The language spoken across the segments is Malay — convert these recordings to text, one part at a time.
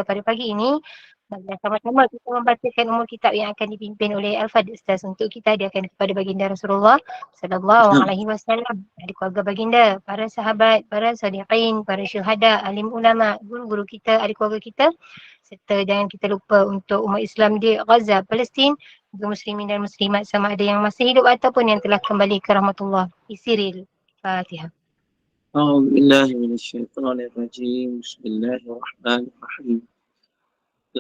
pada pagi ini. Dan sama-sama kita membacakan umul kitab yang akan dipimpin oleh Al-Fadhil Ustaz. Untuk kita dia akan kepada baginda Rasulullah sallallahu alaihi wasallam, dari keluarga baginda, para sahabat, para sadiqin, para syuhada, alim ulama, guru-guru kita, adik keluarga kita, serta jangan kita lupa untuk umat Islam di Gaza, Palestin, juga muslimin dan muslimat sama ada yang masih hidup ataupun yang telah kembali ke rahmatullah. Isiril Fatihah. أعوذ بالله من الشيطان الرجيم بسم الله الرحمن الرحيم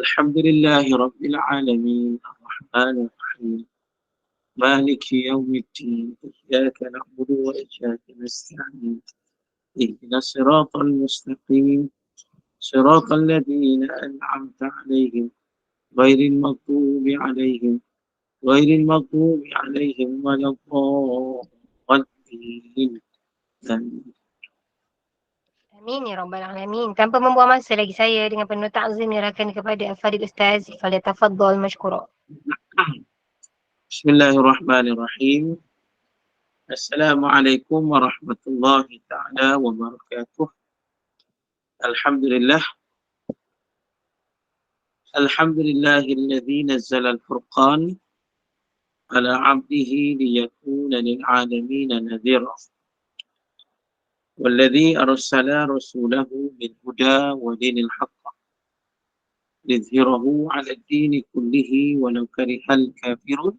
الحمد لله رب العالمين الرحمن الرحيم مالك يوم الدين إياك نعبد وإياك نستعين اهدنا الصراط المستقيم صراط الذين أنعمت عليهم غير المغضوب عليهم ولا الضالين آمين. Amin ya rabbal alamin. Tanpa membuang masa lagi, saya dengan penuh takzim menyerahkan kepada Al-Fadhil Ustaz. Falyatafaddal mashkura. بسم الله الرحمن الرحيم السلام عليكم ورحمة الله تعالى وبركاته الحمد لله الذي نزل الفرقان على عبده ليكون للعالمين نذيرا والذي أرسل رسوله بالهدى ودين الحق ليظهره على الدين كله ولو كره الكافرون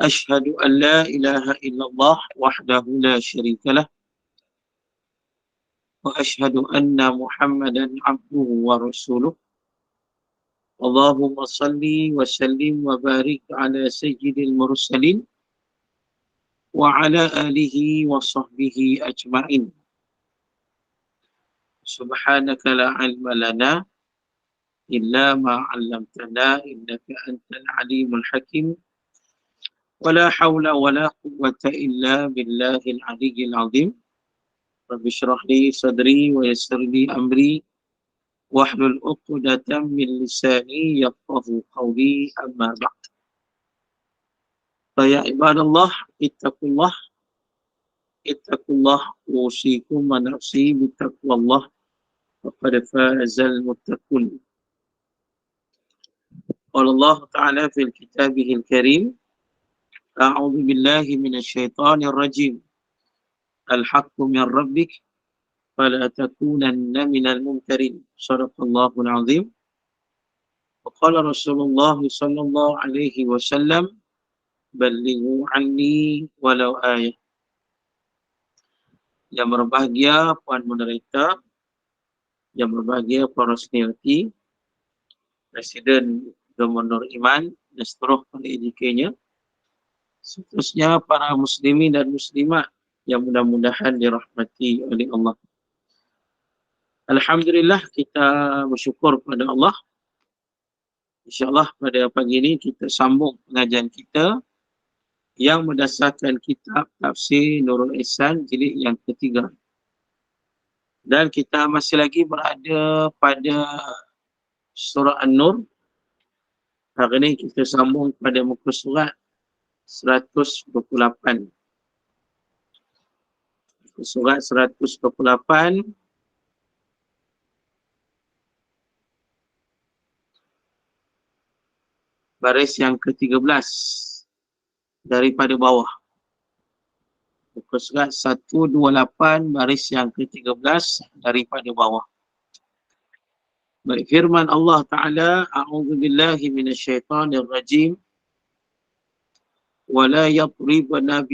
أشهد أن لا إله إلا الله وحده لا شريك له وأشهد أن محمدا عبده ورسوله اللهم صل وسلم وبارك على سيد المرسلين وعلى آله وصحبه أجمعين سبحانك لا علم لنا إلا ما علمتنا إنك أنت العليم الحكيم ولا حول ولا قوة إلا بالله العلي العظيم رب اشرح لي صدري ويسر لي أمري واحلل عقدة من لساني يفقهوا قولي أما بعد فيا عباد الله اتقوا الله أوصيكم ونفسي بتقوى الله فقد فاز المتقون قال الله تعالى في كتابه الكريم أعوذ بالله من الشيطان الرجيم الحق من ربك فلا تكونن من الممترين صدق الله العظيم وقال رسول الله صلى الله عليه وسلم بلغوا عني walau ayat. Yang berbahagia Puan Moderator, yang berbahagia para senioriti, Presiden Gubernur Iman dan seluruh pendidikannya, seterusnya para muslimin dan muslimat yang mudah-mudahan dirahmati oleh Allah. Alhamdulillah, kita bersyukur kepada Allah. InsyaAllah pada pagi ini kita sambung pengajian kita yang berdasarkan kitab Tafsir Nurul Ihsan jilid yang ketiga. Dan kita masih lagi berada pada surah An-Nur. Hari ini kita sambung pada muka surat 128. Surat 128 baris yang ke-13 daripada bawah. Muka surat 128 baris yang ke-13 daripada bawah. Baik, firman Allah Ta'ala, A'udzu billahi minasyaitonir rajim. Wala yadribna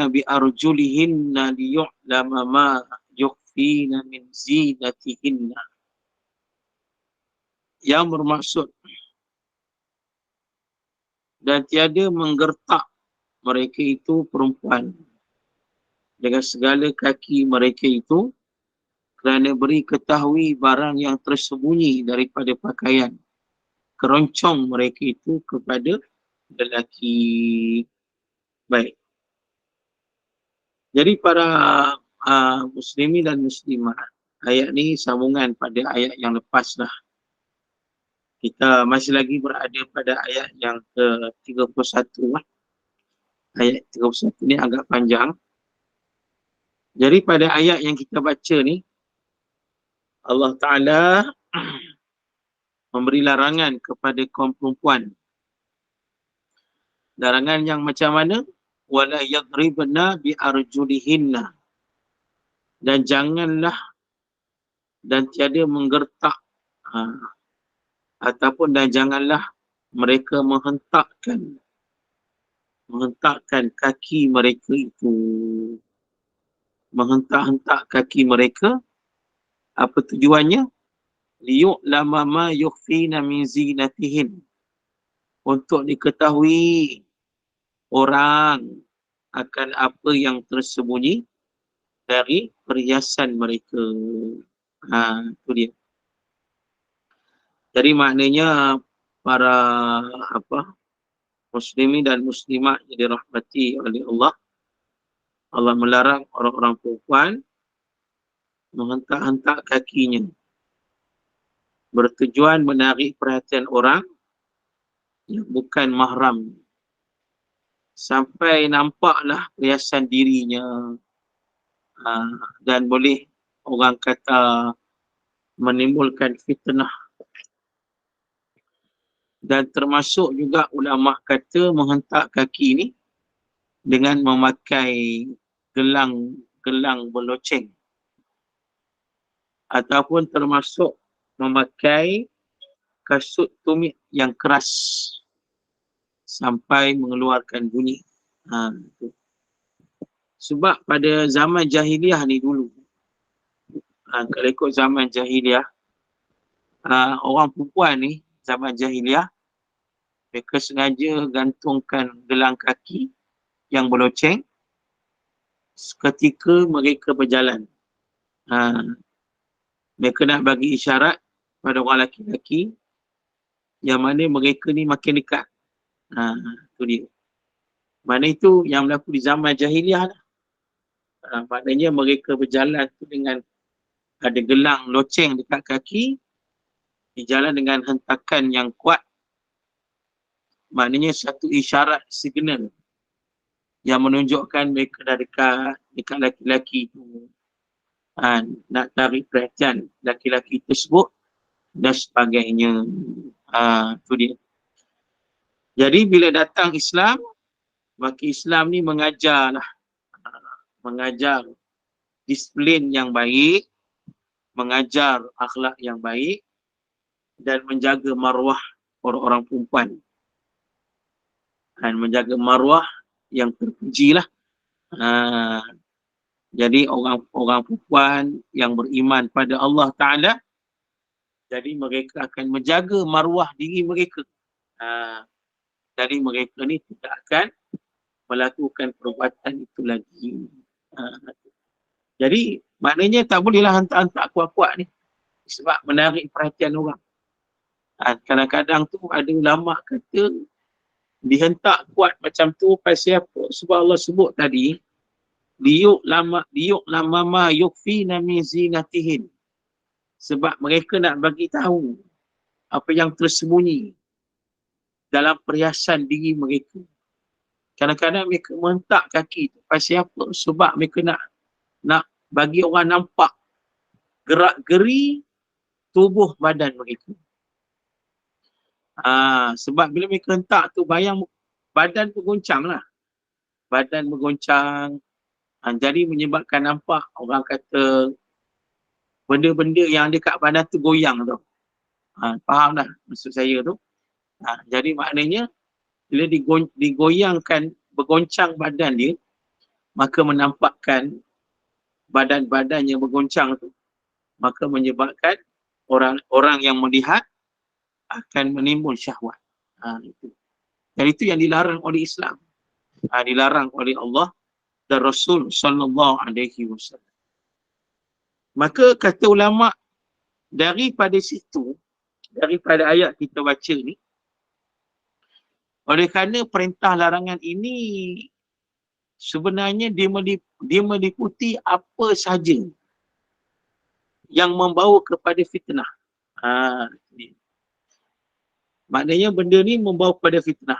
bi arjulihinna liyu'lama ma yukhfina min zinatihinna. Yang bermaksud, dan tiada menggertak mereka itu perempuan dengan segala kaki mereka itu kerana beri ketahui barang yang tersembunyi daripada pakaian keroncong mereka itu kepada lelaki. Baik. Jadi para muslimin dan muslimat, ayat ni sambungan pada ayat yang lepas lah. Kita masih lagi berada pada ayat yang ke-31 lah. Ayat 31 ni agak panjang. Jadi pada ayat yang kita baca ni, Allah Ta'ala memberi larangan kepada kaum perempuan. Larangan yang macam mana? Wala yadribna bi arjulihinna. Dan janganlah dan tiada menggertak ataupun dan janganlah mereka menghentakkan kaki mereka itu. Menghentak-hentak kaki mereka. Apa tujuannya? Liyu'lama ma yukhfina min zinatihin. Untuk diketahui orang akan apa yang tersembunyi dari perhiasan mereka. Itu dia. Jadi maknanya para muslimin dan muslimat yang dirahmati oleh Allah, Allah melarang orang-orang perempuan menghentak-hentak kakinya bertujuan menarik perhatian orang yang bukan mahram sampai nampaklah perhiasan dirinya, dan boleh orang kata menimbulkan fitnah. Dan termasuk juga ulama kata menghentak kaki ni dengan memakai gelang berloceng, ataupun termasuk memakai kasut tumit yang keras sampai mengeluarkan bunyi. Itu. Sebab pada zaman jahiliah ni dulu, kalau ikut zaman jahiliah, orang perempuan ni zaman jahiliah, mereka sengaja gantungkan gelang kaki yang berloceng ketika mereka berjalan. Mereka nak bagi isyarat pada orang lelaki-lelaki yang mana mereka ni makin dekat. Itu dia. Mana itu yang berlaku di zaman jahiliah lah. Maknanya mereka berjalan tu dengan ada gelang loceng dekat kaki, berjalan dengan hentakan yang kuat. Maknanya satu isyarat signal yang menunjukkan mereka dah dekat lelaki-lelaki tu. Nak tarik perhatian lelaki-lelaki tersebut dan sebagainya. Itu dia. Jadi bila datang Islam, maka Islam ni mengajar disiplin yang baik, mengajar akhlak yang baik dan menjaga maruah orang-orang perempuan. Dan menjaga maruah yang terpuji lah. Jadi orang perempuan yang beriman pada Allah Ta'ala, jadi mereka akan menjaga maruah diri mereka. Jadi mereka ni tidak akan melakukan perbuatan itu lagi. Jadi maknanya tak bolehlah hantar-hantar kuat-kuat ni sebab menarik perhatian orang. Kadang-kadang tu ada ulama kata dihentak kuat macam tu pasal apa? Sebab Allah sebut tadi liyuk lama ma yukfina min zinatihin. Sebab mereka nak bagi tahu apa yang tersembunyi dalam perhiasan diri mereka. Kadang-kadang mereka menghentak kaki tu pasal apa? Sebab mereka nak bagi orang nampak gerak-geri tubuh badan mereka. Sebab bila mereka hentak tu bayang badan bergoncang lah. Badan bergoncang. Jadi menyebabkan nampak orang kata benda-benda yang ada kat badan tu goyang tu. Faham dah maksud saya tu. Jadi maknanya bila digoyangkan, bergoncang badan dia, maka menampakkan badan-badan yang bergoncang tu, maka menyebabkan orang yang melihat akan menimbul syahwat. Itu. Dan itu yang dilarang oleh Islam. Dilarang oleh Allah dan Rasul sallallahu alaihi wasallam. Maka kata ulama, daripada situ, daripada ayat kita baca ni, oleh kerana perintah larangan ini sebenarnya dia meliputi apa sahaja yang membawa kepada fitnah. Maknanya benda ni membawa kepada fitnah.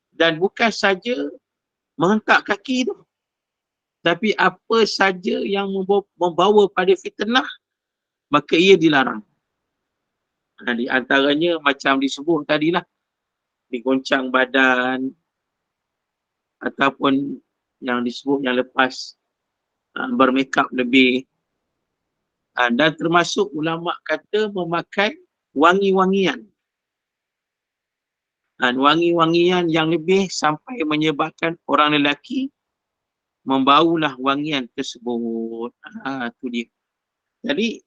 Dan bukan saja menghentak kaki tu, tapi apa saja yang membawa pada fitnah, maka ia dilarang. Di antaranya macam disebut tadilah, digoncang badan ataupun yang disebut yang lepas bermakeup lebih. Dan termasuk ulama kata memakai wangi-wangian. Wangi-wangian yang lebih sampai menyebabkan orang lelaki membaulah wangian tersebut. Itu dia. Jadi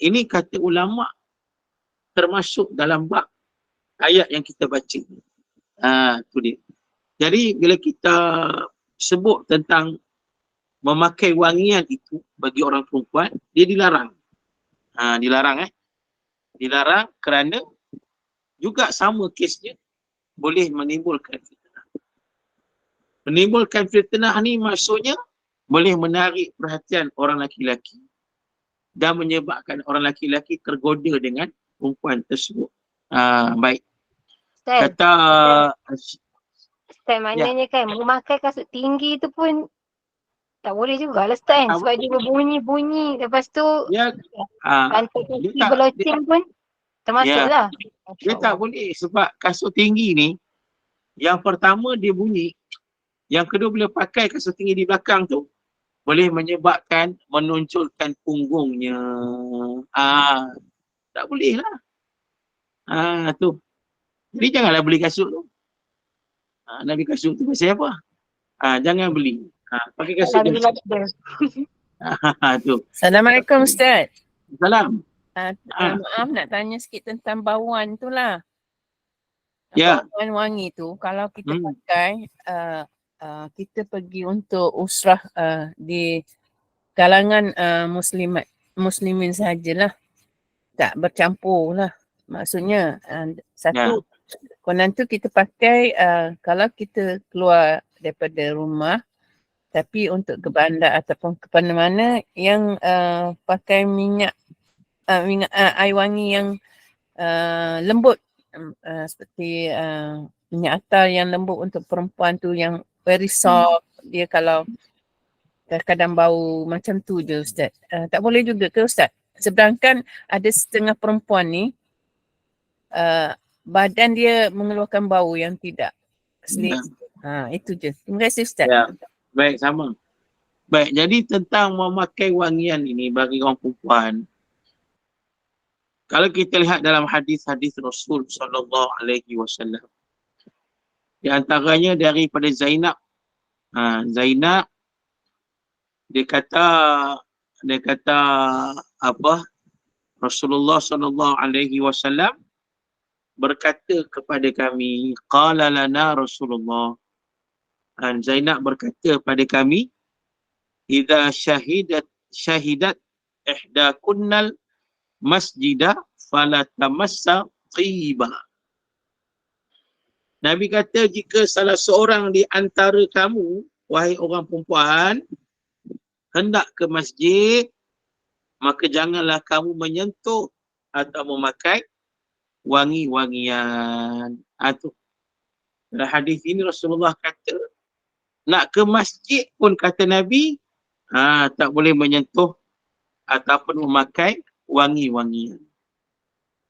ini kata ulama termasuk dalam bab ayat yang kita baca. Itu dia. Jadi bila kita sebut tentang memakai wangian itu bagi orang perempuan, dia dilarang. Dilarang Dilarang kerana juga sama kesnya boleh menimbulkan fitnah. Menimbulkan fitnah ni maksudnya boleh menarik perhatian orang laki-laki dan menyebabkan orang laki-laki tergoda dengan perempuan tersebut. Baik. Ustaz, Kata Ustaz, maknanya kan memakai kasut tinggi tu pun tak boleh juga lah Ustaz, sebab dia berbunyi-bunyi. Lepas tu dia lantai dia kaki tak berloceng pun termasuklah. dia tak boleh sebab kasut tinggi ni yang pertama dia bunyi, yang kedua bila pakai kasut tinggi di belakang tu boleh menyebabkan menonjolkan punggungnya. Tak boleh lah. Tu. Jadi janganlah beli kasut tu. Nak beli kasut tu pasal apa? Jangan beli. Pakai kasut dia macam tu. Assalamualaikum Ustaz. Salam. Maaf nak tanya sikit tentang bauan tu lah. Ya. Bauan wangi tu kalau kita pakai kita pergi untuk usrah di kalangan muslimin sajalah. Tak bercampur lah. Maksudnya satu konon tu kita pakai kalau kita keluar daripada rumah tapi untuk ke bandar ataupun ke mana-mana yang pakai minyak air wangi yang lembut seperti minyak atar yang lembut untuk perempuan tu yang very soft. Dia kalau kadang-kadang bau macam tu je Ustaz. Tak boleh juga ke Ustaz? Sedangkan ada setengah perempuan ni badan dia mengeluarkan bau yang tidak selesa. Itu je. Terima kasih Ustaz. Ya. Baik, sama. Baik, jadi tentang memakai wangian ini bagi orang perempuan, kalau kita lihat dalam hadis-hadis Rasul sallallahu alaihi wasallam, di antaranya daripada Zainab. Zainab dia kata apa? Rasulullah sallallahu alaihi wasallam berkata kepada kami, qala lana Rasulullah. Zainab berkata pada kami, idza syahidat ihdakunnal masjidah fala tamassa tiba. Nabi kata jika salah seorang di antara kamu, wahai orang perempuan, hendak ke masjid, maka janganlah kamu menyentuh atau memakai wangi-wangian. Dalam hadis ini Rasulullah kata, nak ke masjid pun kata Nabi, tak boleh menyentuh ataupun memakai wangi-wangian.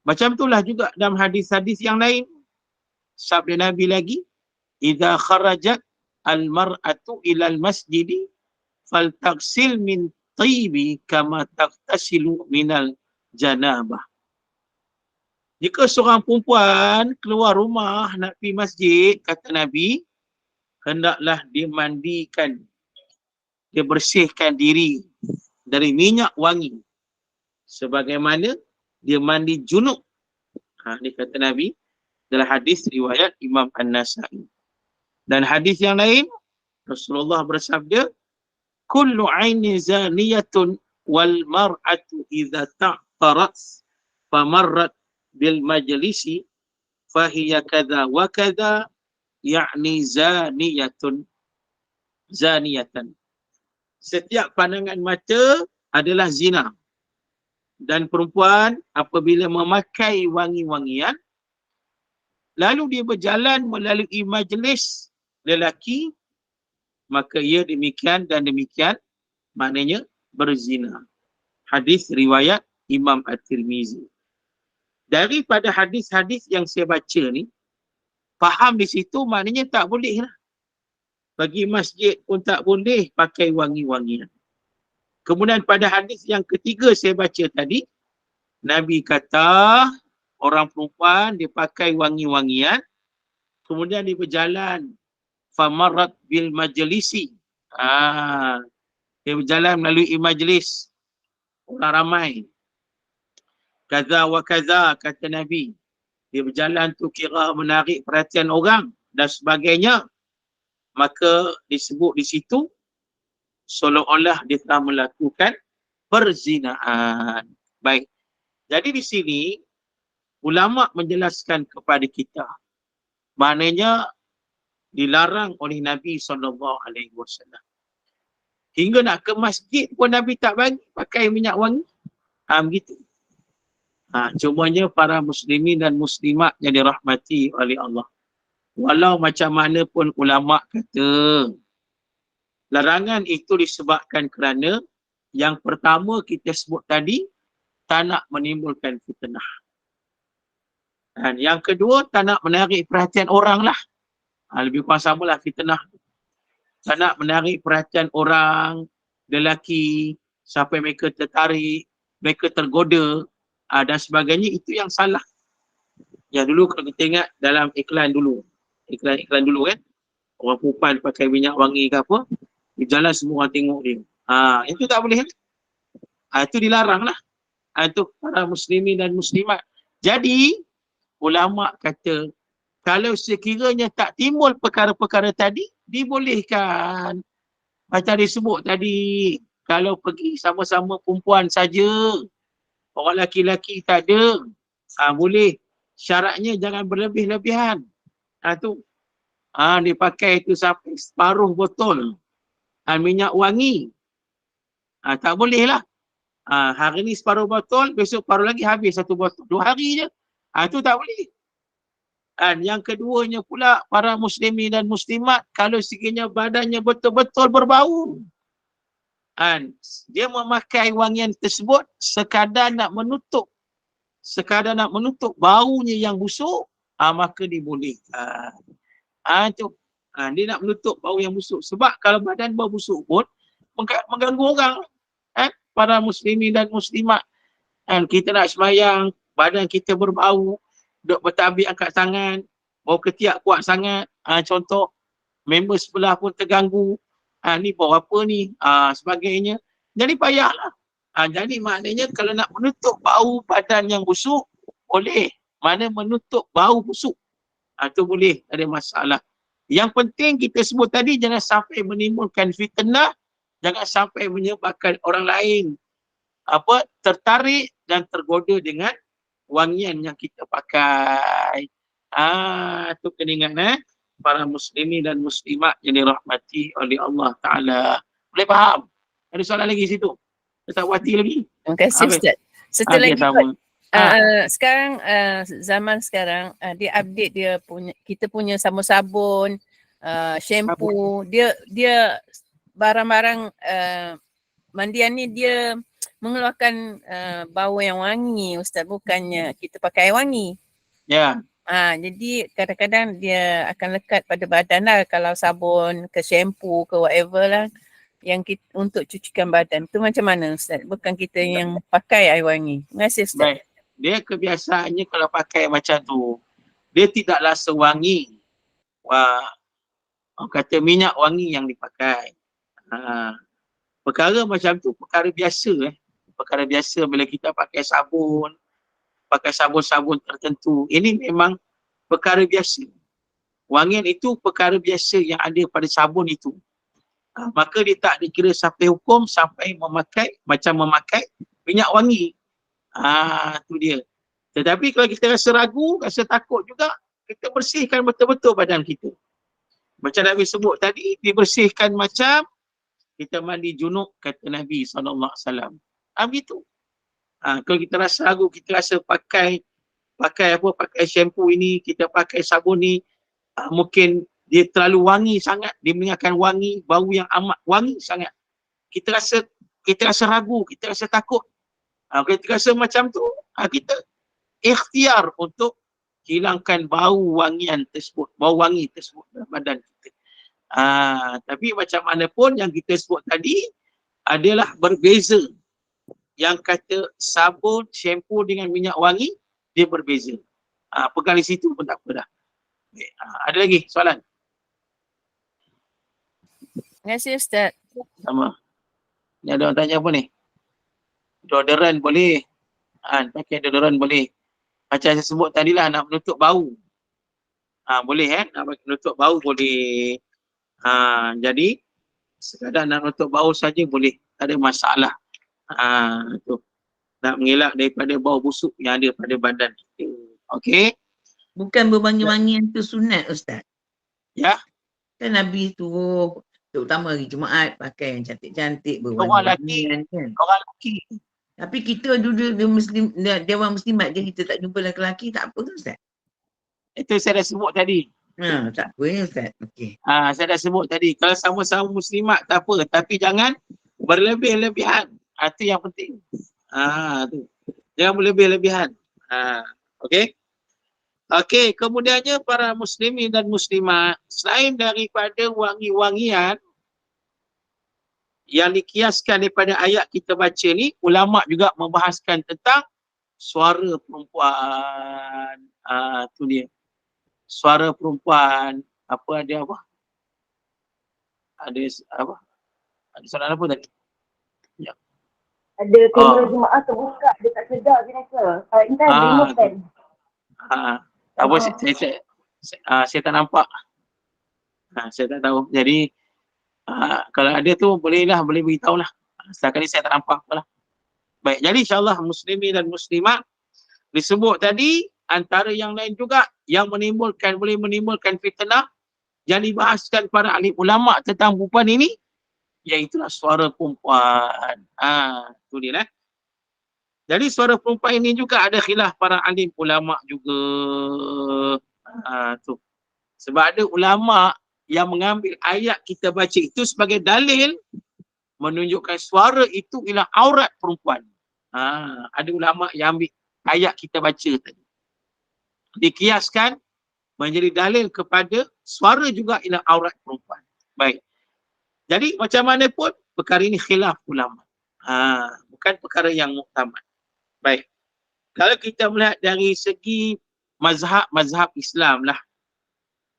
Macam itulah juga dalam hadis-hadis yang lain. Sabda Nabi lagi, idza kharajat al-mar'atu ilal masjidi faltaghsil min tibi kama taghtasilu minal janabah. Jika seorang perempuan keluar rumah nak pergi masjid, kata Nabi, hendaklah dia mandikan, dia bersihkan diri dari minyak wangi sebagaimana dia mandi junub. Ini kata Nabi dalam hadis riwayat Imam An-Nasa'i. Dan hadis yang lain Rasulullah bersabda, kullu aini zaniyatun wal mar'atu idza ta'tarat famarrat bil majlisi fahiya kadza wa kadza, yakni zaniyatan. Setiap pandangan mata adalah zina. Dan perempuan apabila memakai wangi-wangian, lalu dia berjalan melalui majlis lelaki, maka ia demikian dan demikian, maknanya berzina. Hadis riwayat Imam At-Tirmizi. Daripada hadis-hadis yang saya baca ni, faham di situ maknanya tak boleh lah. Bagi masjid pun tak boleh pakai wangi-wangian. Kemudian pada hadis yang ketiga saya baca tadi, Nabi kata orang perempuan dia pakai wangi-wangian, kemudian dia berjalan famarat bil majlisi. Dia berjalan melalui majlis orang ramai. Kaza wa kaza kata Nabi. Dia berjalan tu kira menarik perhatian orang dan sebagainya. Maka disebut di situ seolah-olah dia telah melakukan perzinaan. Baik. Jadi di sini ulama menjelaskan kepada kita maknanya dilarang oleh Nabi SAW. Hingga nak ke masjid pun Nabi tak bagi pakai minyak wangi. Begitu. Cumanya para muslimin dan muslimat yang dirahmati oleh Allah. Walau macam mana pun ulama kata, larangan itu disebabkan kerana yang pertama kita sebut tadi, tak nak menimbulkan fitnah. Dan yang kedua, tak nak menarik perhatian orang lah. Lebih kurang samalah fitnah. Tak nak menarik perhatian orang, lelaki, sampai mereka tertarik, mereka tergoda dan sebagainya. Itu yang salah. Yang dulu kalau kita ingat dalam iklan dulu. Iklan dulu kan. Orang perempuan pakai minyak wangi ke apa. Di jalan semua orang tengok dia. Itu tak boleh. Itu dilarang lah. Itu para muslimin dan muslimat. Jadi, ulama kata, kalau sekiranya tak timbul perkara-perkara tadi, dibolehkan. Macam disebut tadi, kalau pergi sama-sama perempuan saja, orang laki-laki tak ada, boleh. Syaratnya jangan berlebih-lebihan. Dia pakai itu sampai separuh botol minyak wangi. Tak boleh lah. Hari ni separuh botol, besok paruh lagi habis satu botol. 2 hari je. Itu tak boleh. Yang keduanya pula, para muslimin dan muslimat, kalau sekiranya badannya betul-betul berbau, dia memakai wangian tersebut sekadar nak menutup baunya yang busuk, maka dibolehkan. Dia nak menutup bau yang busuk. Sebab kalau badan bau busuk pun mengganggu orang. Para muslimin dan muslimat. Kita nak sembahyang, badan kita berbau, duk bertabik angkat tangan, bau ketiak kuat sangat. Contoh, member sebelah pun terganggu. Ni bau apa ni? Sebagainya. Jadi payahlah. Jadi maknanya kalau nak menutup bau badan yang busuk, boleh. Mana menutup bau busuk. Itu boleh, tak ada masalah. Yang penting kita sebut tadi, jangan sampai menimbulkan fitnah, jangan sampai menyebabkan orang lain tertarik dan tergoda dengan wangian yang kita pakai. Itu kena ingat para muslimin dan muslimat yang dirahmati oleh Allah Ta'ala. Boleh faham? Ada soalan lagi situ? Tak puas hati lagi? Terima kasih Ustaz. Satu lagi sekarang zaman sekarang dia update dia punya, kita punya sabun-sabun, shampoo, dia barang-barang mandian ni dia mengeluarkan bau yang wangi Ustaz, bukannya kita pakai air wangi. Ya. Jadi kadang-kadang dia akan lekat pada badan lah, kalau sabun ke shampoo ke whatever lah yang kita untuk cucikan badan. Tu macam mana Ustaz? Bukan kita yang pakai air wangi. Terima kasih Ustaz. Baik. Dia kebiasaannya kalau pakai macam tu, dia tidaklah sewangi orang kata minyak wangi yang dipakai. Perkara macam tu perkara biasa. Perkara biasa bila kita pakai sabun-sabun tertentu. Ini memang perkara biasa. Wangian itu perkara biasa yang ada pada sabun itu. Maka dia tak dikira sampai hukum sampai memakai minyak wangi. Tu dia. Tetapi kalau kita rasa ragu, rasa takut juga, kita bersihkan betul-betul badan kita. Macam Nabi sebut tadi, dibersihkan macam kita mandi junub, kata Nabi SAW. Begitu. Kalau kita rasa ragu, kita rasa pakai shampoo ini, kita pakai sabun ni, mungkin dia terlalu wangi sangat, dia mengeluarkan wangi, bau yang amat wangi sangat. Kita rasa ragu, kita rasa takut. Kita rasa macam tu, kita ikhtiar untuk hilangkan bau wangian tersebut, bau wangi tersebut dalam badan kita. Tapi macam mana pun yang kita sebut tadi adalah berbeza. Yang kata sabun, shampoo dengan minyak wangi, dia berbeza. Pegang di situ pun tak apa dah. Okay. Ada lagi soalan? Terima kasih Ustaz. Sama. Ni ada orang tanya apa ni? Deodoran boleh. Pakai deodoran boleh. Macam saya sebut tadilah, nak menutup bau. Boleh nak menutup bau boleh. Jadi sekadar nak menutup bau saja boleh. Tak ada masalah. Tu. Nak mengelak daripada bau busuk yang ada pada badan kita. Okey. Bukan berwangi-wangian tu sunat Ustaz. Ya. Kan Nabi tu, terutama hari Jumaat, pakai yang cantik-cantik, Orang lelaki. berwangi-wangian kan. Orang lelaki. Tapi kita dulu dia Muslim, dia orang Muslimat, dia kita tak jumpa lelaki, tak apa kan Ustaz? Itu saya dah sebut tadi. Tak apa ya Ustaz. Okey. Saya dah sebut tadi. Kalau sama-sama muslimat tak apa. Tapi jangan berlebih-lebihan. Itu yang penting. Tu. Jangan berlebih-lebihan. Okey. Okey, kemudiannya para muslimin dan muslimat, selain daripada wangi-wangian yang dikiaskan daripada ayat kita baca ni, ulama juga membahaskan tentang suara perempuan. Tu dia. Suara perempuan. Ada apa? Ada apa? Ada soalan apa tadi? Ya. Ada kamera jemaah terbuka dekat sedar je rasa. Intan, remote kan? Apa saya tak nampak. Saya tak tahu. Jadi kalau ada tu boleh beritahu lah. Setakat ni saya tak nampak apalah. Baik, jadi insyaAllah muslimin dan muslimat disebut tadi, antara yang lain juga yang boleh menimbulkan fitnah yang dibahaskan para ahli ulama tentang perempuan ini, iaitulah suara perempuan. Itu dia lah. Jadi suara perempuan ini juga ada khilaf para alim ulama juga. Tu. Sebab ada ulama yang mengambil ayat kita baca itu sebagai dalil menunjukkan suara itu ialah aurat perempuan. Ada ulama yang ambil ayat kita baca tadi, dikiaskan menjadi dalil kepada suara juga ialah aurat perempuan. Baik. Jadi macam mana pun perkara ini khilaf ulama. Bukan perkara yang muktamad. Baik. Kalau kita melihat dari segi mazhab Islam lah.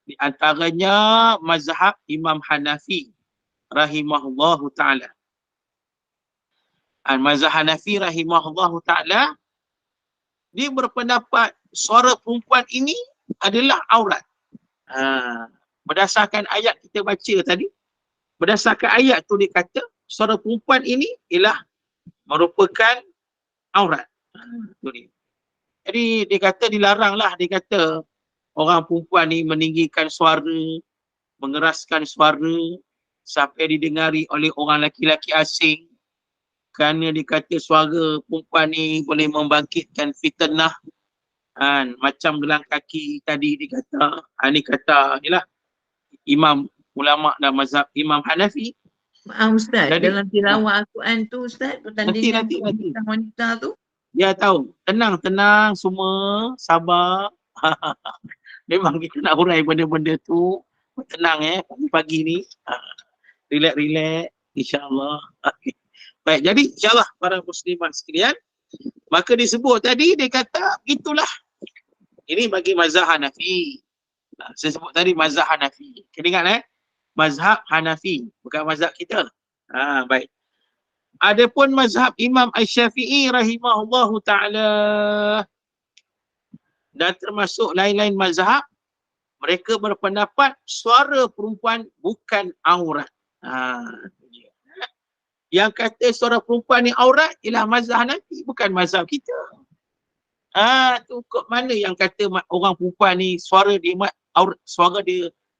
Di antaranya mazhab Imam Hanafi rahimahullahu ta'ala. Mazhab Hanafi rahimahullahu ta'ala, dia berpendapat suara perempuan ini adalah aurat. Berdasarkan ayat kita baca tadi, berdasarkan ayat tu dia kata suara perempuan ini ialah merupakan aurat. Jadi dia kata dilaranglah, dia kata orang perempuan ni meninggikan suara, mengeraskan suara sampai didengari oleh orang lelaki-lelaki asing, kerana dia kata suara perempuan ni boleh membangkitkan fitnah. Macam gelang kaki tadi dia kata, ni kata inilah imam ulama dan mazhab Imam Hanafi. Maaf Ustaz, Jadi, dalam tilawah Al-Quran tu Ustaz, pertandingan nanti. wanita tu, Dia tahu, tenang semua, sabar. Memang kita nak hurai benda-benda tu, tenang pagi-pagi ni. Relax, insya-Allah. Baik, jadi insya-Allah para muslimat sekalian, maka disebut tadi dia kata itulah. Ini bagi mazhab Hanafi. Saya sebut tadi mazhab Hanafi. Kena ingat mazhab Hanafi, bukan mazhab kita. Baik. Adapun mazhab Imam Asy-Syafi'i rahimahullahu ta'ala dan termasuk lain-lain mazhab, mereka berpendapat suara perempuan bukan aurat. Yang kata suara perempuan ni aurat ialah mazhab Hanafi, bukan mazhab kita. Tu kok mana yang kata orang perempuan ni suara dia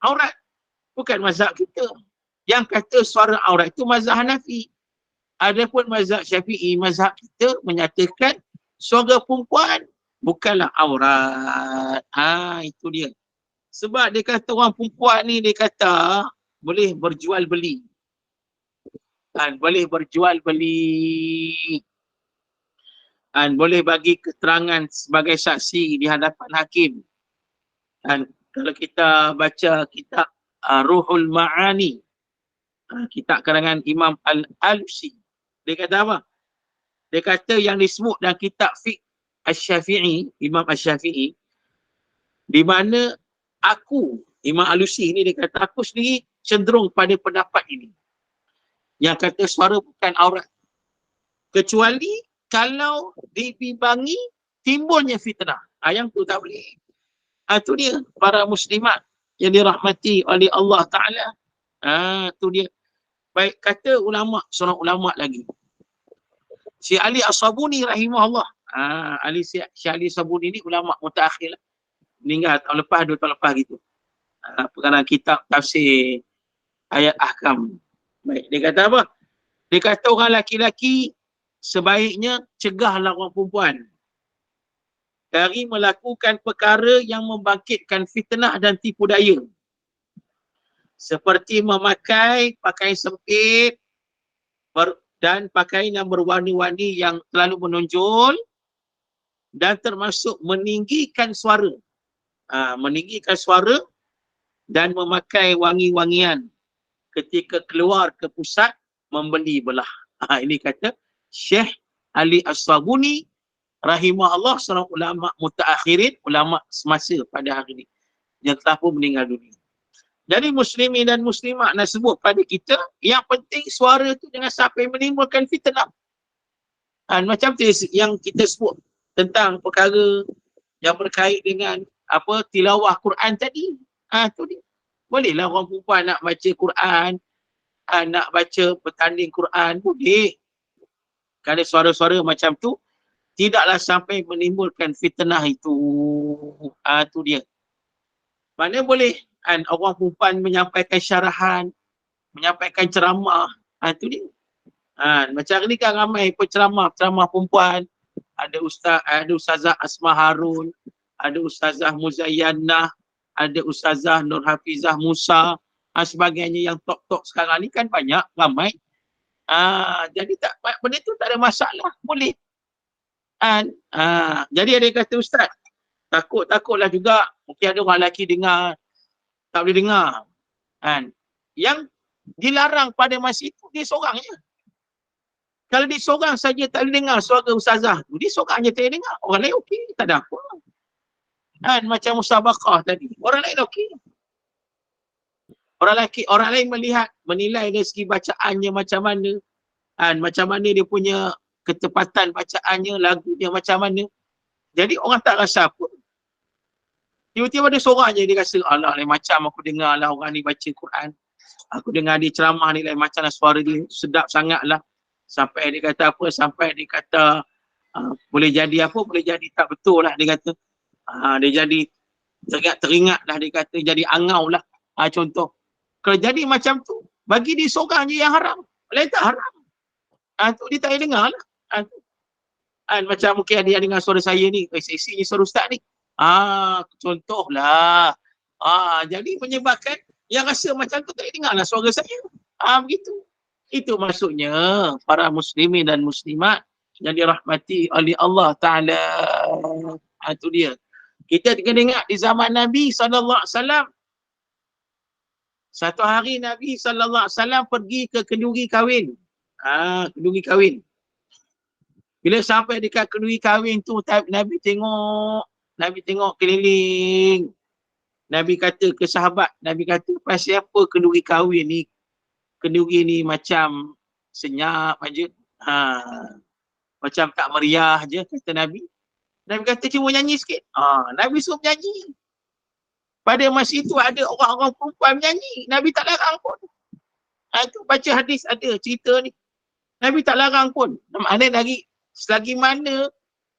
aurat? Bukan mazhab kita. Yang kata suara aurat itu mazhab Hanafi. Adapun mazhab Syafi'i, mazhab kita menyatakan suara perempuan bukanlah aurat. Itu dia. Sebab dia kata orang perempuan ni, dia kata boleh berjual beli. Boleh berjual beli. boleh bagi keterangan sebagai saksi di hadapan hakim. Kalau kita baca kitab Ruhul Ma'ani, kitab karangan Imam Al-Alusi, dia kata apa? Dia kata yang disebut dalam kitab Fiqh Asy-Syafi'i, Imam Asy-Syafi'i, di mana aku, Imam Alusi ni, dia kata aku sendiri cenderung pada pendapat ini, yang kata suara bukan aurat, kecuali kalau dibimbangi timbulnya fitnah. Yang tu tak boleh. Tu dia para muslimat yang dirahmati oleh Allah Ta'ala. Tu dia. Baik, kata ulama, seorang ulama lagi, Syekh Ali As-Sabuni rahimahullah. Syekh Ali As-Sabuni ni ulama mutaakhir lah. Meninggal tahun lepas, 2 tahun lepas gitu. Pengarang kitab tafsir ayat ahkam. Baik, dia kata apa? Dia kata orang laki-laki sebaiknya cegahlah orang perempuan dari melakukan perkara yang membangkitkan fitnah dan tipu daya. Seperti memakai pakaian sempit dan pakaian yang berwarna-warni yang terlalu menonjol, dan termasuk meninggikan suara. Meninggikan suara dan memakai wangi-wangian ketika keluar ke pusat membeli belah. Ini kata Syekh Ali As-Sabuni rahimahullah, seorang ulama mutaakhirin, ulama semasa pada hari ini, yang telah pun meninggal dunia. Jadi muslimin dan muslimat nak sebut pada kita, yang penting suara tu jangan sampai menimbulkan fitnah. Macam tu yang kita sebut tentang perkara yang berkait dengan tilawah Quran tadi. Tu dia. Bolehlah orang perempuan nak baca Quran, nak baca bertanding Quran, boleh. Kalau suara-suara macam tu tidaklah sampai menimbulkan fitnah itu. Tu dia. Mana boleh orang perempuan menyampaikan syarahan, menyampaikan ceramah. Tu dia. Macam hari ni kan ramai penceramah perempuan. Ada Ustazah Asma Harun, ada Ustazah Muzayyanah, ada Ustazah Nur Hafizah Musa, sebagainya yang top-top sekarang ni kan banyak, ramai. Jadi benda tu tak ada masalah, boleh. Jadi ada kata Ustaz, takutlah juga mungkin ada orang lelaki dengar, tak boleh dengar. Yang dilarang pada masa itu dia seorang je. Kalau dia seorang saja tak boleh dengar suara ustazah tu, dia seorang je tak boleh dengar. Orang lain okey, tak ada apa. Macam musabaqah tadi, orang lain okey. Orang lain menilai dari segi bacaannya macam mana, macam mana dia punya ketepatan bacaannya, lagunya macam mana. Jadi orang tak rasa apa. Tiba-tiba ada seorang je dia rasa, alah lain macam aku dengar lah orang ni baca Quran. Aku dengar dia ceramah ni lain macam lah, suara dia sedap sangat lah. Sampai dia kata apa, sampai dia kata boleh jadi apa, boleh jadi tak betul lah dia kata. Dia jadi teringat lah, dia kata jadi angau lah. Contoh. Kalau jadi macam tu, bagi dia seorang je yang haram. Lain tak haram. Tu dia tak boleh dengar lah. Macam mungkin ada yang dengar suara saya ni, seksi ni suara ustaz ni. Contohlah. Jadi menyebabkan yang rasa macam tu tak boleh dengar lah suara saya. Begitu. Itu maksudnya para muslimin dan muslimat yang dirahmati oleh Allah Ta'ala. Itu dia. Kita kena ingat di zaman Nabi SAW. Satu hari Nabi SAW pergi ke kenduri kahwin. Kenduri kahwin. Bila sampai dekat kenduri kahwin tu, Nabi tengok keliling. Nabi kata ke sahabat, Nabi kata, pasal apa kenduri kahwin ni? Kenduri ni macam senyap aja. Macam tak meriah je, kata Nabi. Nabi kata cuma nyanyi sikit. Nabi suruh menyanyi. Pada masa itu ada orang-orang perempuan menyanyi. Nabi tak larang pun. Itu baca hadis ada cerita ni. Nabi tak larang pun. Maknanya lagi, selagi mana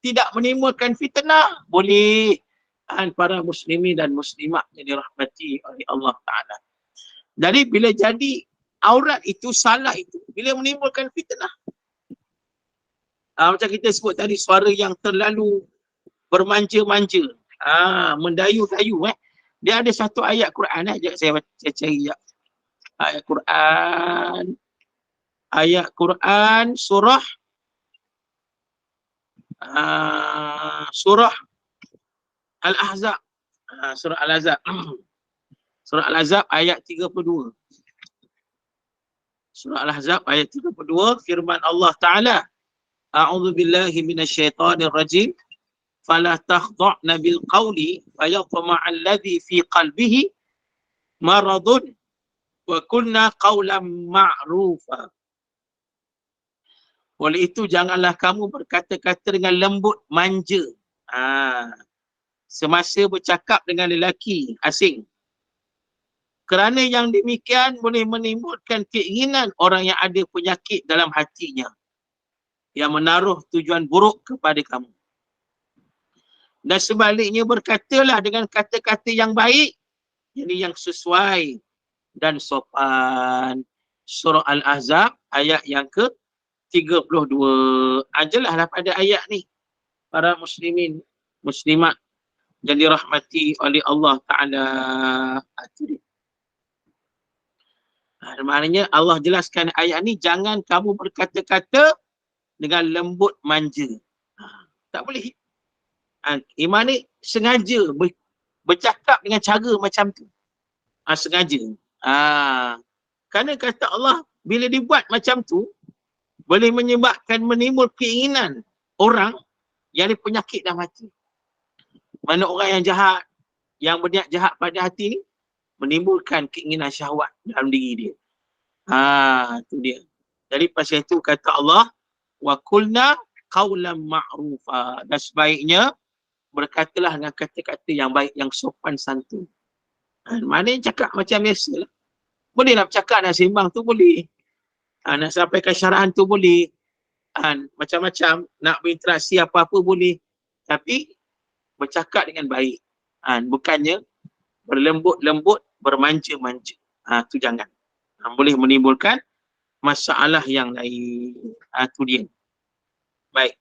tidak menimbulkan fitnah, boleh. Para muslimin dan muslimat yang dirahmati oleh Allah Ta'ala. Jadi bila jadi aurat itu, salah itu, bila menimbulkan fitnah. Macam kita sebut tadi, suara yang terlalu bermanja-manja, mendayu-dayu. Dia ada satu ayat Quran, saya cari sekejap. Ayat Quran surah surah Al-Ahzab. Surah Al-Ahzab. Surah Al-Ahzab ayat 32. Surah Al-Ahzab ayat 32, firman Allah Ta'ala, A'udzu billahi minasyaitonir rajim. Fala takhda'na bil qawli fayatma'a alladhi fi qalbihi maradun wa kunna qawlan ma'rufa. Oleh itu janganlah kamu berkata-kata dengan lembut manja semasa bercakap dengan lelaki asing. Kerana yang demikian boleh menimbulkan keinginan orang yang ada penyakit dalam hatinya yang menaruh tujuan buruk kepada kamu. Dan sebaliknya berkatalah dengan kata-kata yang baik, jadi yang sesuai dan sopan. Surah Al-Ahzab ayat yang ke-32. Jelaslah pada ayat ni para muslimin, muslimat yang dirahmati oleh Allah Ta'ala. Maknanya Allah jelaskan ayat ni, jangan kamu berkata-kata dengan lembut manja. Tak boleh. Iman ni sengaja bercakap dengan cara macam tu. Sengaja. Kerana kata Allah, bila dibuat macam tu, boleh menyebabkan menimbul keinginan orang yang ada penyakit dalam hati. Mana orang yang jahat, yang berniat jahat pada hati ni, menimbulkan keinginan syahwat dalam diri dia. Itu dia. Jadi pasal itu kata Allah, wa qulna qawlan ma'rufa. Dan sebaiknya berkatalah dengan kata-kata yang baik, yang sopan santun. Maknanya cakap macam biasa lah. Boleh nak bercakap, nak sembang tu boleh. Nak sampaikan syarahan tu boleh. Macam-macam, nak berinteraksi apa-apa boleh. Tapi bercakap dengan baik. Bukannya berlembut-lembut, bermanja-manja. Tu jangan. Boleh menimbulkan masalah yang lain. Tu dia. Baik.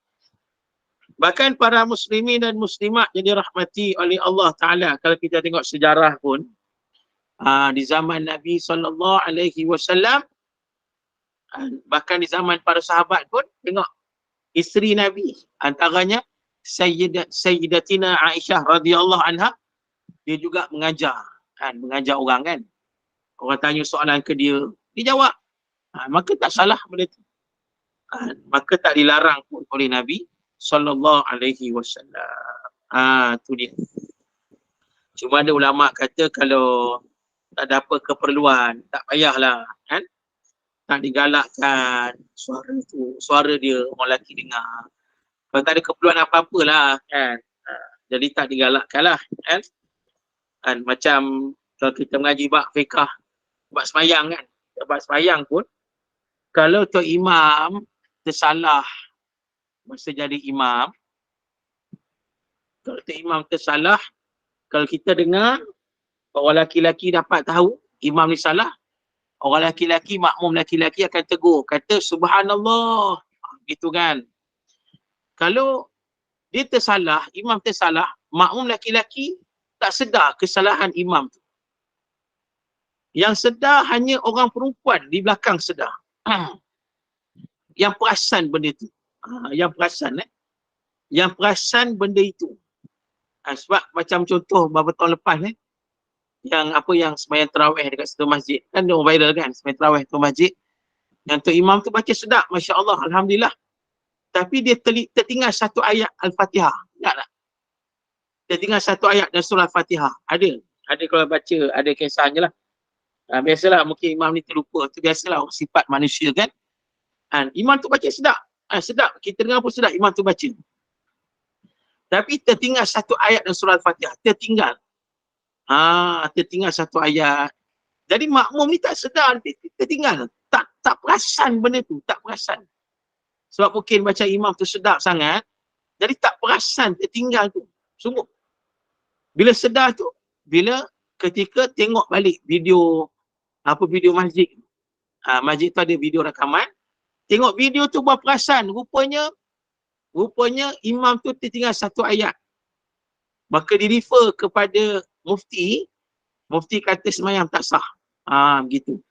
Bahkan para muslimin dan muslimat yang dirahmati oleh Allah Ta'ala, kalau kita tengok sejarah pun, di zaman Nabi SAW, bahkan di zaman para sahabat pun, tengok isteri Nabi, antaranya Sayyidatina Aisyah radhiyallahu anha, dia juga mengajar orang kan. Orang tanya soalan ke dia, dia jawab. Maka tak salah benda tu. Maka tak dilarang pun oleh Nabi SAW. Tu dia. Cuma ada ulama kata kalau tak ada apa keperluan, tak payahlah kan. Tak digalakkan suara dia orang lelaki dengar. Kalau tak ada keperluan apa-apalah kan. Jadi tak digalakkan lah kan. Macam kalau kita mengaji bab fiqah, bab semayang kan. Bab semayang pun, kalau Tok Imam tersalah masa jadi imam, kalau Tok Imam tersalah, kalau kita dengar orang laki-laki dapat tahu imam ni salah, orang laki-laki, makmum laki-laki akan tegur, kata subhanallah, gitu kan. Kalau dia tersalah, imam tersalah, makmum laki-laki tak sedar kesalahan imam tu. Yang sedar hanya orang perempuan di belakang sedar. Yang perasan benda tu. Yang perasan benda itu. Sebab macam contoh beberapa tahun lepas yang sembahyang tarawih dekat satu masjid, kan dia viral kan, sembahyang tarawih tu masjid, yang tu imam tu baca sedap, masya-Allah, alhamdulillah. Tapi dia tertinggal satu ayat Al-Fatihah. Ingat tak? Tertinggal satu ayat dan surah Al-Fatihah. Ada kalau baca, ada kisahnya lah. Biasalah mungkin imam ni terlupa, tu biasalah sifat manusia kan. Imam tu baca sedap. Sedap, kita dengar pun sedap imam tu baca. Tapi tertinggal satu ayat dan surah Al-Fatihah. Tertinggal satu ayat. Jadi makmum ni tak sedar, tertinggal. Tak perasan benda tu, tak perasan. Sebab mungkin baca imam tu sedap sangat, jadi tak perasan tertinggal tu. Sungguh. Bila sedar tu, bila ketika tengok balik video masjid. Masjid tu ada video rakaman. Tengok video tu baru perasan, rupanya imam tu tertinggal satu ayat. Maka di-refer kepada mufti kata sembahyang tak sah. Begitu.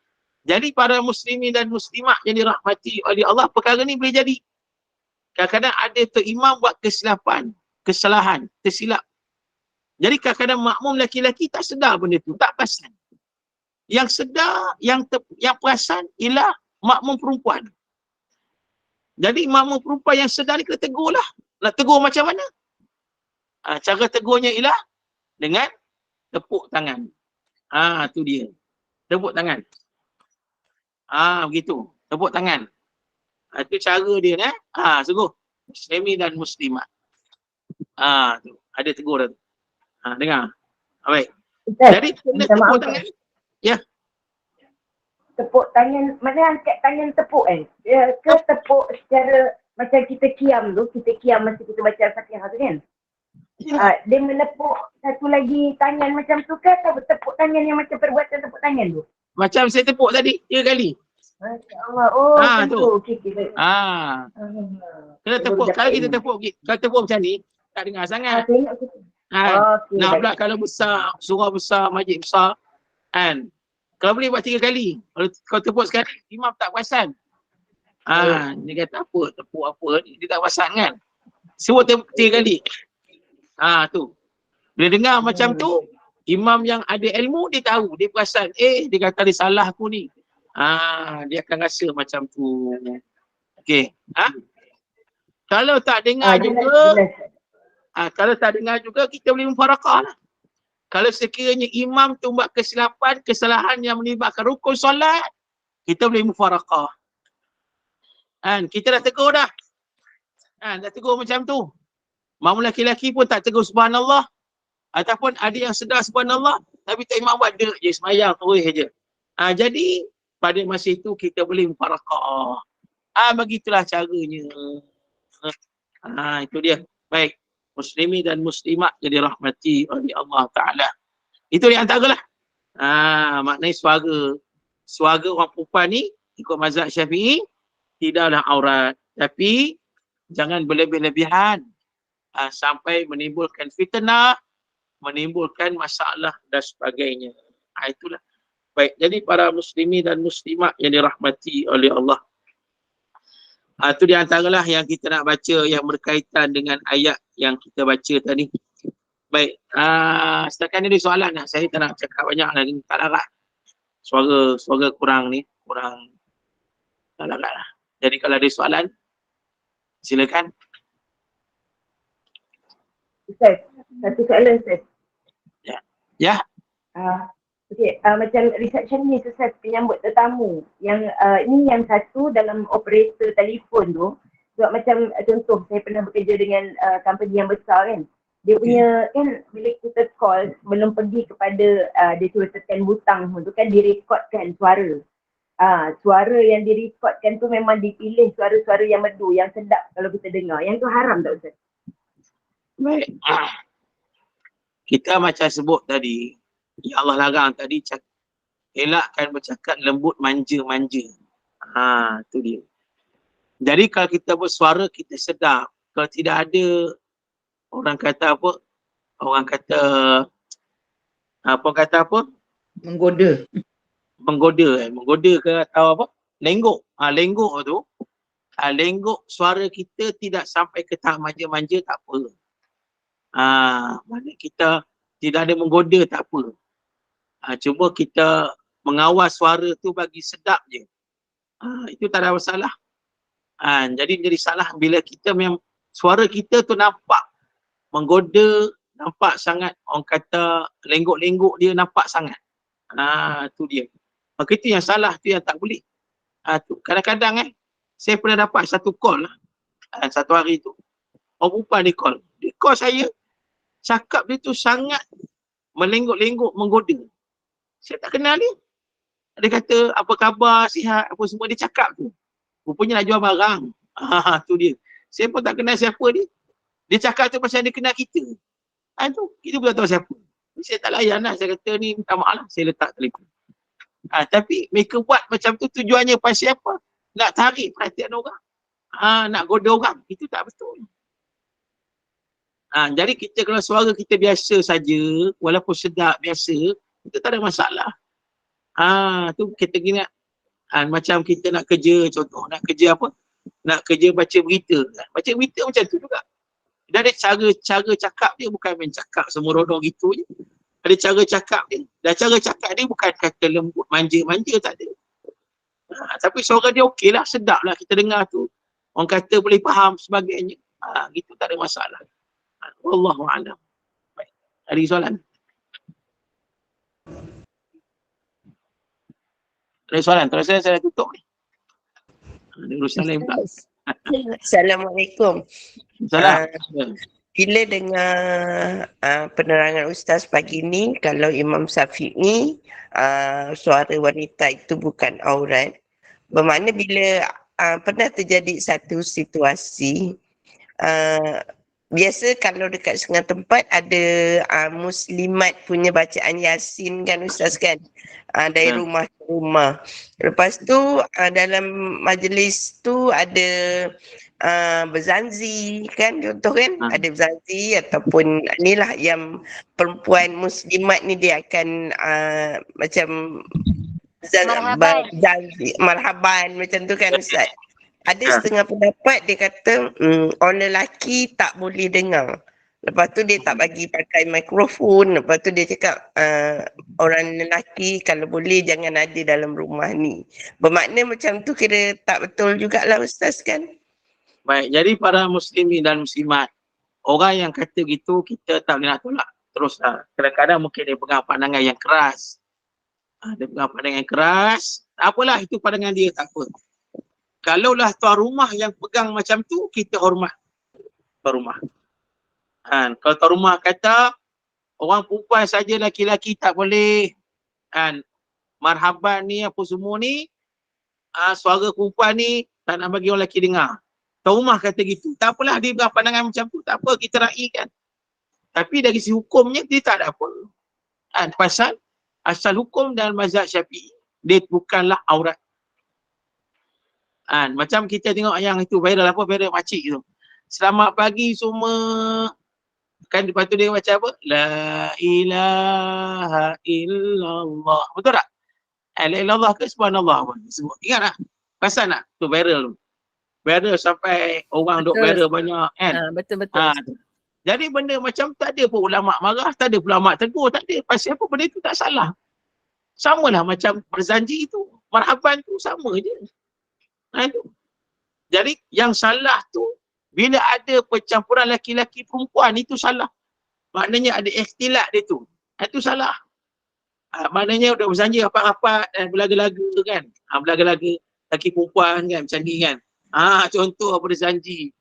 Jadi para muslimin dan muslimat yang dirahmati oleh Allah, perkara ni boleh jadi. Kadang-kadang ada tu imam buat kesalahan, tersilap. Jadi kadang-kadang makmum laki-laki tak sedar benda tu, tak perasan. Yang sedar, yang perasan ialah makmum perempuan. Jadi makmum perempuan yang sedar ni kena tegur lah. Nak tegur macam mana? Cara tegurnya ialah dengan tepuk tangan. Tu dia. Tepuk tangan. Begitu. Tepuk tangan. Itu cara dia ni. Sungguh. Muslimi dan muslimat. Tu. Ada tegur dah tu. Dengar. Baik. Ustaz, Jadi kena minta tepuk maaf, tangan. Ustaz. Ya. Tepuk tangan, mana angkat tangan tepuk ke tepuk secara macam kita kiam tu, kita kiam masa kita baca Al-Fatihah tu kan? Ya. Dia menepuk satu lagi tangan macam tu ke atau tepuk tangan yang macam perbuatan tepuk tangan tu? Macam saya tepuk tadi 3 kali. Masya Allah. Oh, macam tu. tu. Okey, baik. Kena tepuk. Kalau kita tepuk macam ni, tak dengar sangat. Saya ingat kita. Okey, Nak baik. pula kalau besar, surah besar, majlis besar, kan? Kalau boleh buat 3 kali. Kalau tepuk sekali, imam tak perasan. Dia kata apa, tepuk apa, dia tak perasan kan? Sebut tepuk 3 kali. Tu. Bila dengar macam tu, imam yang ada ilmu, dia tahu, dia perasan. Dia kata dia salah aku ni. Dia akan rasa macam tu. Okey. Kalau tak dengar juga, kalau tak dengar juga, kita boleh mufarakah lah. Kalau sekiranya imam tu buat kesilapan, kesalahan yang melibatkan rukun solat, kita boleh mufarakah. Kita dah tegur dah. Dah tegur macam tu. Makmum laki-laki pun tak tegur subhanallah. Ataupun ada yang sedar subhanallah, tapi tak imam buat dek je, semayang terus je. Jadi, pada masa itu kita boleh mufarakah. Begitulah caranya. Itu dia. Baik. Muslimi dan muslimat yang dirahmati oleh Allah Ta'ala. Itu di antara lah. Maknanya suara orang perempuan ni, ikut mazhab Syafi'i, tidaklah aurat. Tapi, jangan berlebih-lebihan. Sampai menimbulkan fitnah, menimbulkan masalah dan sebagainya. Itulah. Baik, jadi para muslimi dan muslimat yang dirahmati oleh Allah. Itu di antaralah yang kita nak baca yang berkaitan dengan ayat yang kita baca tadi. Baik, setakat ni ada soalan lah. Saya tak nak cakap banyak lagi. Tak larat. Suara kurang ni. Tak larat lah. Jadi kalau ada soalan, silakan. Ustaz, satu soalan Ustaz. Ya. Okey, macam reception ni Ustaz, penyambut tetamu yang ini yang satu dalam operator telefon tu, sebab macam contoh saya pernah bekerja dengan company yang besar kan, dia punya kan bila kita call belum pergi kepada dia suruh tekan butang tu kan, direkodkan suara. Suara yang direkodkan tu memang dipilih suara-suara yang merdu, yang sedap kalau kita dengar. Yang tu haram tak Ustaz? Baik. Kita macam sebut tadi, ya Allah larang tadi, elakkan bercakap lembut, manja-manja. Tu dia. Jadi kalau kita bersuara, kita sedap. Kalau tidak ada, orang kata apa? Orang kata apa? Menggoda. Menggoda ke atau apa? Lenggok. Lenggok tu. Lenggok suara kita tidak sampai ke tahap manja-manja, tak apa. Mana kita tidak ada menggoda, tak apa. Cuma kita mengawal suara tu bagi sedap je. Itu tak ada masalah. Jadi menjadi salah bila kita memang suara kita tu nampak menggoda, nampak sangat, orang kata lenggok-lenggok dia nampak sangat. Tu dia. Maka itu yang salah, tu yang tak boleh. Kadang-kadang saya pernah dapat satu call lah. Satu hari tu. Orang perempuan dia call. Dia call saya, cakap dia tu sangat melenggok-lenggok, menggoda. Saya tak kenal dia. Dia kata, apa khabar, sihat, apa semua dia cakap tu. Rupanya nak jual barang. Tu dia. Saya pun tak kenal siapa dia. Dia cakap tu pasal dia kenal kita. Tu, kita pun tak tahu siapa. Saya tak layan lah. Saya kata ni, minta maaf lah. Saya letak telefon. Tapi mereka buat macam tu tujuannya pasal apa? Nak tarik perhatian orang. Nak goda orang. Itu tak betul. Jadi kita kalau suara kita biasa saja, walaupun sedap biasa, itu tak ada masalah. Tu kita gini, macam kita nak kerja, contoh nak kerja apa? nak kerja baca berita. Baca berita macam tu juga. Dan ada cara cakap dia bukan main cakap semerodong gitu je. Ada cara cakap dia. Dan cara cakap dia bukan kata lembut, manja-manja, tak ada. Tapi suara dia okey lah, sedap lah kita dengar tu. Orang kata boleh faham sebagainya. Gitu tak ada masalah. Wallahu'alam. Baik. Ada soalan? Ada soalan? Terus saya tutup ni. Ada urusan lain pula. Assalamualaikum. Salam. Bila dengar penerangan Ustaz pagi ni, kalau Imam Syafi'i suara wanita itu bukan aurat, bermakna bila pernah terjadi satu situasi, biasa kalau dekat setengah tempat ada muslimat punya bacaan Yasin kan Ustaz kan, dari rumah ke rumah. Lepas tu dalam majlis tu ada berzanzi kan, contoh kan, ada berzanzi ataupun inilah yang perempuan muslimat ni dia akan macam berzanzi, marhaban macam tu kan Ustaz. Ada setengah pendapat dia kata orang lelaki tak boleh dengar. Lepas tu dia tak bagi pakai mikrofon. Lepas tu dia cakap orang lelaki kalau boleh jangan ada dalam rumah ni. Bermakna macam tu kira tak betul jugalah Ustaz kan? Baik, jadi para muslimin dan muslimat, orang yang kata gitu kita tak boleh nak tolak. Terus kadang-kadang mungkin dia pegang pandangan yang keras. Dia pegang pandangan yang keras. Tak apalah, itu pandangan dia, tak apa. Kalaulah tuan rumah yang pegang macam tu, kita hormat tuan rumah. Kalau tuan rumah kata orang perempuan saja, laki-laki tak boleh, marhaban ni apa semua ni, suara perempuan ni tak nak bagi orang lelaki dengar. Tuan rumah kata gitu, tak apalah dia pegang pandangan macam tu, tak apa, kita raikan. Tapi dari sisi hukumnya dia tak ada apa. Pasal asal hukum dalam mazhab Syafi'i, dia bukanlah aurat. Macam kita tengok yang itu viral apa, viral makcik tu. Selamat pagi semua. Kan lepas tu dia baca apa? La ilaha illallah. Betul tak? La ilaha illallah ke subhanallah pun. Ingat tak? Pasal tak? Tu viral tu. Viral sampai orang duk viral banyak kan? Betul-betul. Jadi benda macam tak ada pun ulama' marah, tak ada ulama' tegur, tak ada. Pasal apa benda tu tak salah. Sama lah macam berzanji tu. Marhaban tu sama je. Jadi yang salah tu bila ada percampuran laki-laki perempuan, itu salah. Maknanya ada ikhtilat dia tu. Itu salah. Maknanya udah berzanji rapat-rapat dan belaga-laga kan. Belaga-laga laki perempuan kan macam ni kan. Contoh berzanji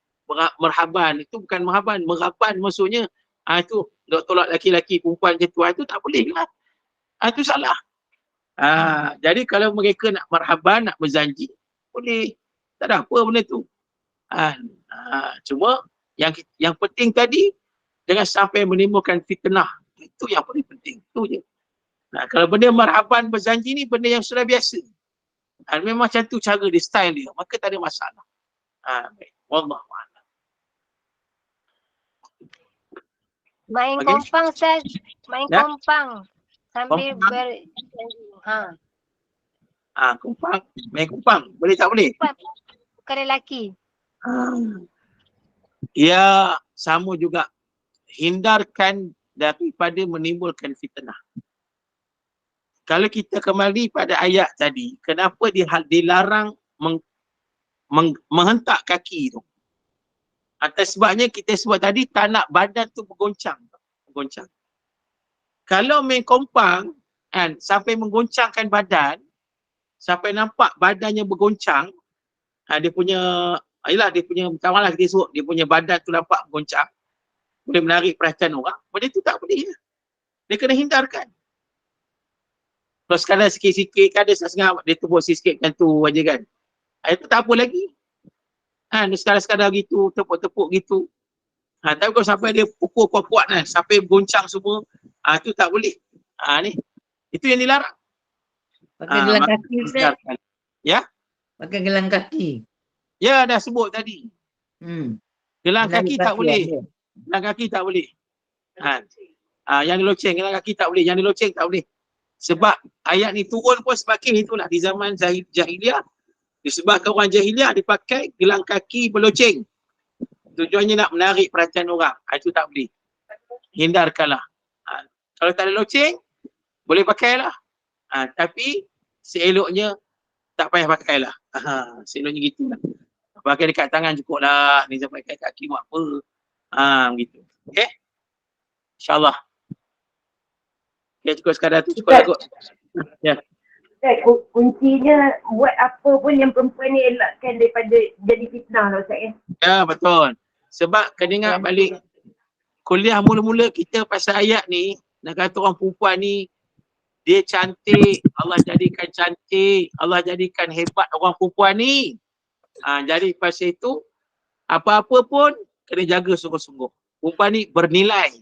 merhaban, itu bukan merhaban, meraban maksudnya itu dok tolak laki-laki perempuan macam tu, itu tak boleh lah. Itu salah. Jadi kalau mereka nak marhaban, nak berzanji, boleh. Tak ada apa benda tu. Cuma yang penting tadi, jangan sampai menimbulkan fitnah. Itu yang paling penting. Itu je. Kalau benda marhaban berzanji ni benda yang sudah biasa. Memang macam tu cara dia, style dia. Maka tak ada masalah. Wallahu'alam. Main Okey. kompang Ustaz. Main Ya? kompang. Sambil Kompang? ber Kumpang. Main kumpang. Boleh tak boleh? bukan lelaki. Ya, sama juga. Hindarkan daripada menimbulkan fitnah. Kalau kita kembali pada ayat tadi, kenapa dilarang menghentak kaki tu? Atas sebabnya kita sebut tadi, tak nak badan tu bergoncang. Kalau main kompang, sampai menggoncangkan badan, sampai nampak badannya bergoncang, dia punya, dia punya, kawan lah kita sebut, dia punya badan tu nampak bergoncang, boleh menarik perhatian orang, benda tu tak boleh. Dia kena hindarkan. Kalau sekadar sikit-sikit, kadang setengah dia tepuk sikit kan tu aja kan. Itu tak apa lagi. Dia sekadar-sekadar gitu, tepuk-tepuk gitu. Tapi kalau sampai dia pukul kuat-kuat kan, sampai bergoncang semua, itu tak boleh. Ni. Itu yang dilarang. Pakai gelang kaki Ustaz. Ya? Pakai gelang kaki. Ya, dah sebut tadi. Gelang kaki tak boleh. Ada. Gelang kaki tak boleh. Yang diloceng, gelang kaki tak boleh. Yang diloceng tak boleh. Sebab ayat ni turun pun semakin itulah di zaman jahiliyah. Disebabkan orang jahiliah dipakai gelang kaki berloceng. Tujuannya nak menarik perhatian orang. Itu tak boleh. Hindarkanlah. Kalau tak ada loceng, boleh pakailah. Tapi seeloknya tak payah pakailah. Seeloknya gitu lah. Pakai dekat tangan cukup lah. Ni sampai kat kaki buat apa. Begitu. Okay? InsyaAllah. Okay, cukup sekadar tu. Cukup lah kot. Ya. Kuncinya buat apa pun yang perempuan ni elakkan daripada jadi fitnah lah Ustaz. Ya, betul. Sebab kena ingat balik kuliah mula-mula kita pasal ayat ni, nak kata orang perempuan ni dia cantik, Allah jadikan cantik, Allah jadikan hebat orang perempuan ni. Jadi pasal itu apa-apa pun kena jaga sungguh-sungguh. Perempuan ni bernilai.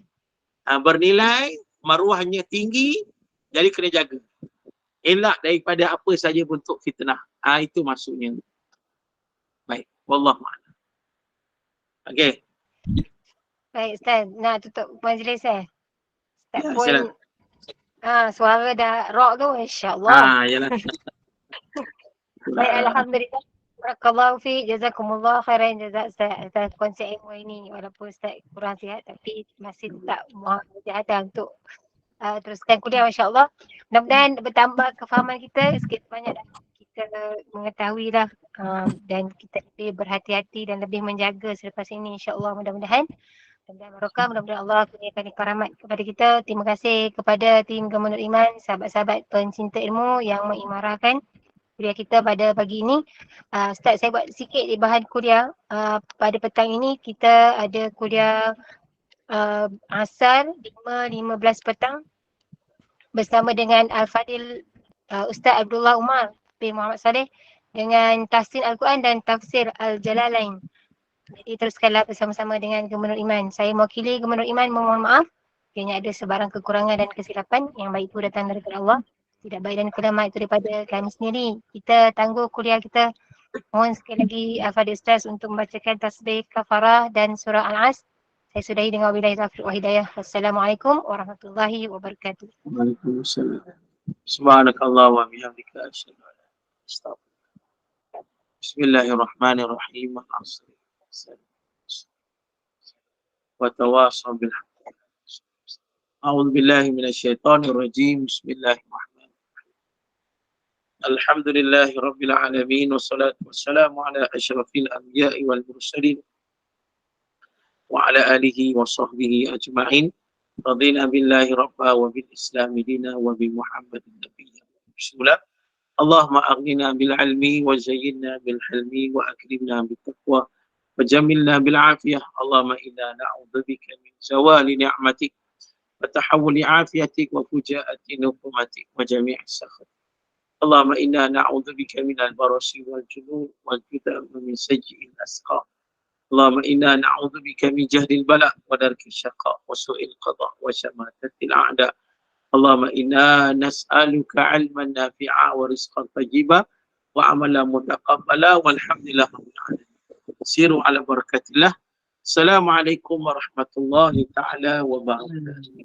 Bernilai, maruahnya tinggi, jadi kena jaga. Elak daripada apa saja bentuk fitnah. Itu maksudnya. Baik. Wallahu a'lam. Okey. Baik Ustaz, nak tutup majlis Ustaz Ya, pun silakan. suara dah rock tu, insyaAllah. Yalah. Baik, Alhamdulillah. Barakallahu fi, jazakumullah khairan jazak Ustaz atas konsep ilmu ini. Walaupun Ustaz kurang sihat tapi masih tetap mohon kesihatan untuk teruskan kuliah, masya-Allah. Mudah-mudahan bertambah kefahaman kita, sikit banyak kita mengetahui lah dan kita lebih berhati-hati dan lebih menjaga selepas ini, insya-Allah. Mudah-mudahan barokah, mudah-mudahan Allah kurniakan karamat kepada kita. Terima kasih kepada tim Gemenur Iman, sahabat-sahabat pencinta ilmu yang mengimarahkan kuliah kita pada pagi ini. Ustaz, saya buat sikit di bahan kuliah. Pada petang ini kita ada kuliah asar 5.15 petang bersama dengan Al-Fadil Ustaz Abdullah Umar bin Muhammad Saleh dengan tafsir Al-Quran dan tafsir Al-Jalalain. Jadi teruskanlah bersama-sama dengan Gemenur Iman. Saya mewakili Gemenur Iman memohon maaf kerana ada sebarang kekurangan dan kesilapan. Yang baik itu datang daripada Allah. Tidak baik dan kelemat itu daripada kami sendiri. Kita tangguh kuliah kita. Mohon sekali lagi Al-Fadil Ustaz untuk membacakan tasbih kafarah dan surah Al-As. Saya sudahi dengan wabillahi taufiq wa hidayah. Wassalamualaikum warahmatullahi wabarakatuh. Waalaikumsalam. Subhanakallah wa bihamdika asyhadu an la ilaha illa anta. Bismillahirrahmanirrahim. Wa tawasaw bil haqq. A'udzu billahi minasyaitonir rajim. Bismillahirrahmanirrahim. Alhamdulillahi rabbil alamin wassalatu wassalamu ala asyrafil anbiya'i wal mursalin wa ala alihi wa sahbihi ajma'in. Radina billahi rabba wa bil islami dina wa bi muhammadin nabiyya wa rasulah. Allahumma aghnina bil ilmi wa zayyinna bil hilmi wa akrimna bit taqwa wa jamilna bil afiyah. Allahumma inna na'udzubika min zawali ni'matik wa tahawuli afiyatik wa fujaati nuqmatik wa jami'i sakhat. Allahumma inna na'udzubika min al-barasi wal junun wal fitnah wa min sayyi'il asqam. اللهم إنا نعوذ بك من جهد البلاء ودرك الشقاء وسوء القضاء وشماتة الأعداء. اللهم إنا نسألك علما نافعا ورزقا طيبا وعملا متقبلا والحمد لله رب العالمين. سيروا على بركة الله. السلام عليكم ورحمة الله تعالى وبركاته.